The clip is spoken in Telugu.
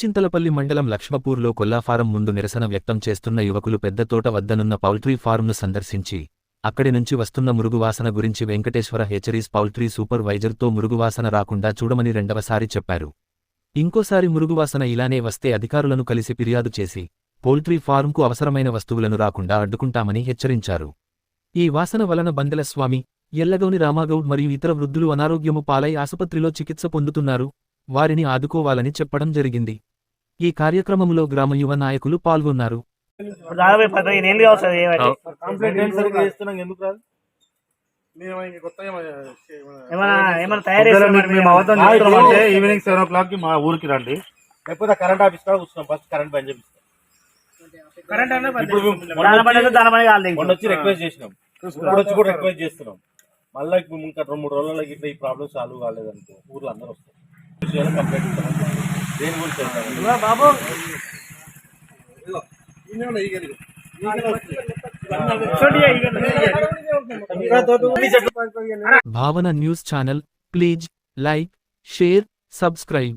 చిన్నచింతలపల్లి మండలం లక్ష్మపూర్లో కొల్లాఫారం ముందు నిరసన వ్యక్తం చేస్తున్న యువకులు పెద్దతోట వద్దనున్న పౌల్ట్రీ ఫారంను సందర్శించి అక్కడి నుంచి వస్తున్న మురుగువాసన గురించి వెంకటేశ్వర హెచరీస్ పౌల్ట్రీ సూపర్వైజర్తో మురుగువాసన రాకుండా చూడమని రెండవసారి చెప్పారు. ఇంకోసారి మురుగువాసన ఇలానే వస్తే అధికారులను కలిసి ఫిర్యాదు చేసి పౌల్ట్రీ ఫారంకు అవసరమైన వస్తువులను రాకుండా అడ్డుకుంటామని హెచ్చరించారు. ఈ వాసన వలన బందెలస్వామి, ఎల్లగౌని రామాగౌడ్ మరియు ఇతర వృద్ధులు అనారోగ్యము పాలై ఆసుపత్రిలో చికిత్స పొందుతున్నారు. వారిని ఆదుకోవాలని చెప్పడం జరిగింది. ఈ కార్యక్రమంలో గ్రామ యువ నాయకులు పాల్గొన్నారు. ఈవినింగ్ 7 o'clock మా ఊరికి రండి, లేకపోతే కరెంట్ ఆఫీస్ కూడా కూర్చున్నాం. ఫస్ట్ కరెంట్ బంద్ చేపిస్తాం. వచ్చి రిక్వెస్ట్ చేసినాం, వచ్చి కూడా రిక్వెస్ట్ చేస్తున్నాం. మళ్ళీ ఇంకా 2-3 రోజుల్లో ఇట్లా ఈ ప్రాబ్లం సాల్వ్ కాలేదనుకో ఊర్లో అందరూ వస్తారు. కంప్లైంట్ దేని గురించి బాబు భావన news channel. Please like, share, subscribe.